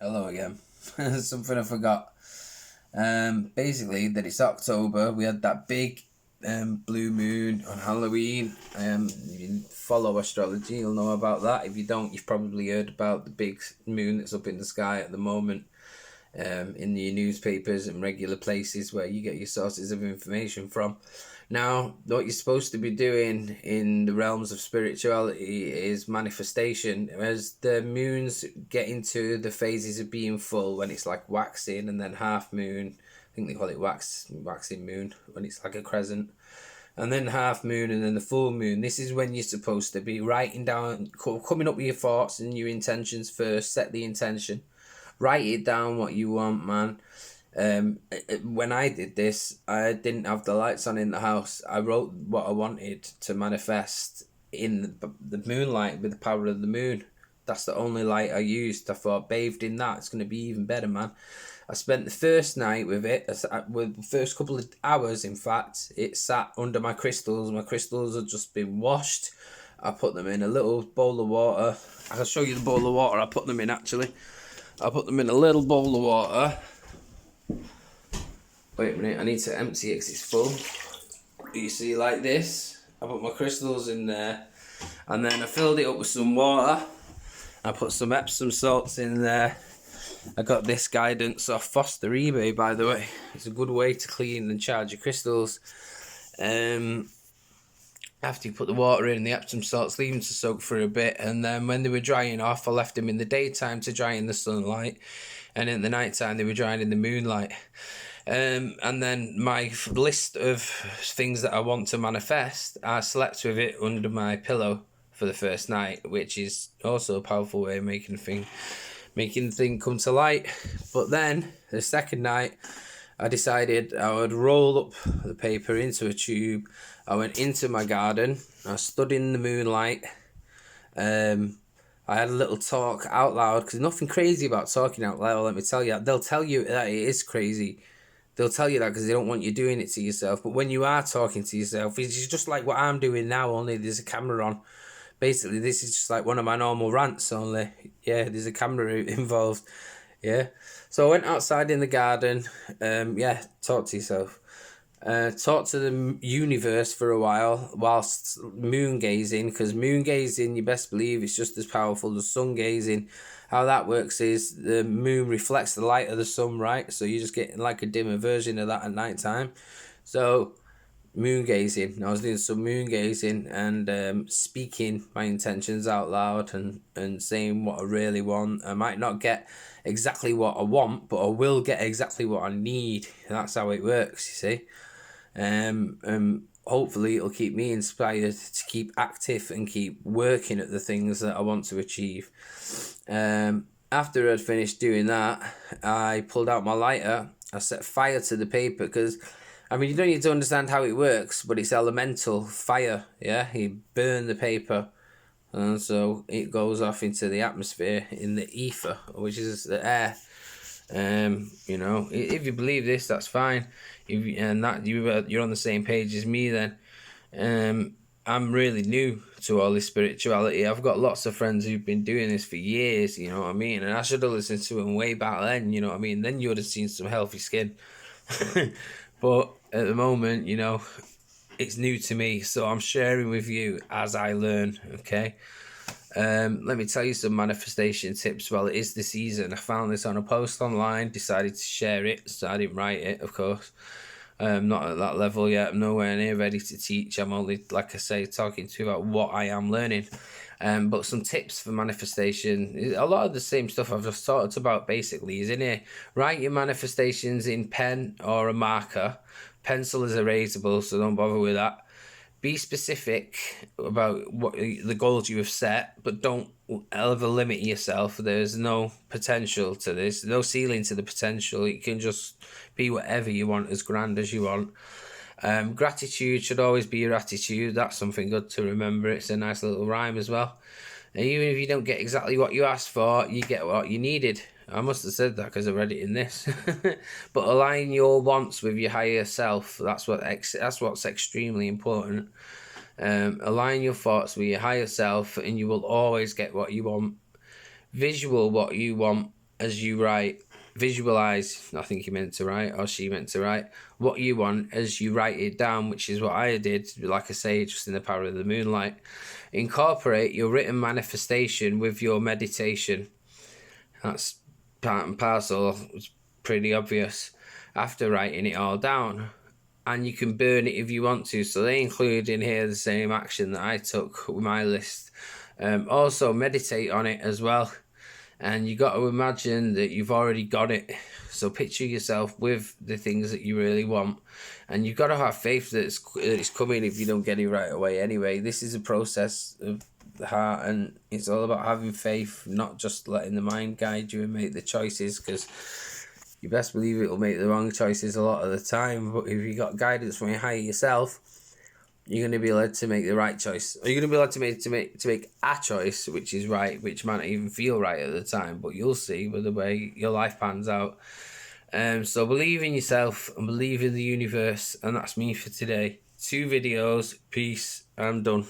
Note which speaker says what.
Speaker 1: Hello again. Something I forgot. Basically, that it's October. We had that big blue moon on Halloween. You follow astrology, you'll know about that. If you don't, you've probably heard about the big moon that's up in the sky at the moment. In your newspapers and regular places where you get your sources of information from. Now, what you're supposed to be doing in the realms of spirituality is manifestation. As the moons get into the phases of being full, when it's like waxing and then half moon, I think they call it waxing moon, when it's like a crescent, and then half moon and then the full moon. This is when you're supposed to be writing down, coming up with your thoughts and your intentions first. Set the intention, write it down what you want, man. When I did this, I didn't have the lights on in the house. I wrote what I wanted to manifest in the moonlight with the power of the moon. That's the only light I used. I thought, bathed in that, it's going to be even better, man. I spent the first night with it, with the first couple of hours, in fact. It sat under my crystals. My crystals had just been washed. I put them in a little bowl of water. I'll show you the bowl of water I put them in, actually. I put them in a little bowl of water. Wait a minute, I need to empty it because it's full. You see, like this. I put my crystals in there. And then I filled it up with some water. I put some Epsom salts in there. I got this guidance off Foster eBay, by the way. It's a good way to clean and charge your crystals. After you put the water in, the Epsom salts, leave them to soak for a bit, and then when they were drying off, I left them in the daytime to dry in the sunlight, and in the nighttime they were drying in the moonlight. And then my list of things that I want to manifest, I slept with it under my pillow for the first night, which is also a powerful way of making the thing come to light. But then the second night, I decided I would roll up the paper into a tube. I went into my garden. I stood in the moonlight. I had a little talk out loud, because nothing crazy about talking out loud, let me tell you. They'll tell you that it is crazy. They'll tell you that because they don't want you doing it to yourself. But when you are talking to yourself, it's just like what I'm doing now, only there's a camera on. Basically, this is just like one of my normal rants, only, yeah, there's a camera involved. Yeah. So I went outside in the garden. Talk to yourself. Talk to the universe for a while whilst moon gazing, because moon gazing, you best believe it's just as powerful as sun gazing. How that works is the moon reflects the light of the sun, right? So you just get like a dimmer version of that at night time. So moon gazing. I was doing some moon gazing and speaking my intentions out loud and saying what I really want. I might not get exactly what I want, but I will get exactly what I need. That's how it works, you see. Hopefully it'll keep me inspired to keep active and keep working at the things that I want to achieve. After I'd finished doing that, I pulled out my lighter. I set fire to the paper, because I mean, you don't need to understand how it works, but it's elemental fire, yeah? You burn the paper, and so it goes off into the atmosphere in the ether, which is the air. If you believe this, that's fine. You're on the same page as me then. I'm really new to all this spirituality. I've got lots of friends who've been doing this for years, you know what I mean? And I should have listened to them way back then, you know what I mean? Then you would have seen some healthy skin. But at the moment, it's new to me, so I'm sharing with you as I learn, okay? Let me tell you some manifestation tips. Well, it is the season. I found this on a post online, decided to share it, so I didn't write it, of course. Not at that level yet. I'm nowhere near ready to teach. I'm only, like I say, talking to you about what I am learning. But some tips for manifestation. A lot of the same stuff I've just talked about basically is in here. Write your manifestations in pen or a marker. Pencil is erasable, so don't bother with that. Be specific about what the goals you have set, but don't ever limit yourself. There's no potential to this, no ceiling to the potential. It can just be whatever you want, as grand as you want. Gratitude should always be your attitude. That's something good to remember. It's a nice little rhyme as well. And even if you don't get exactly what you asked for, you get what you needed. I must have said that because I read it in this. But align your wants with your higher self. That's what's extremely important. Align your thoughts with your higher self, and you will always get what you want. Visual what you want. as you write. Visualize, I think he meant to write, or she meant to write, what you want as you write it down, which is what I did, like I say, just in the power of the moonlight. Incorporate your written manifestation with your meditation. That's part and parcel. It's pretty obvious after writing it all down. And you can burn it if you want to. So they include in here the same action that I took with my list. Also, meditate on it as well. And you got to imagine that you've already got it. So picture yourself with the things that you really want. And you've got to have faith that it's coming if you don't get it right away anyway. This is a process of the heart, and it's all about having faith, not just letting the mind guide you and make the choices, because you best believe it will make the wrong choices a lot of the time. But if you got guidance from your higher self, you're going to be led to make the right choice. Or you're going to be led to make a choice which is right, which might not even feel right at the time, but you'll see with the way your life pans out. So believe in yourself and believe in the universe, and that's me for today. 2 videos. Peace. I'm done.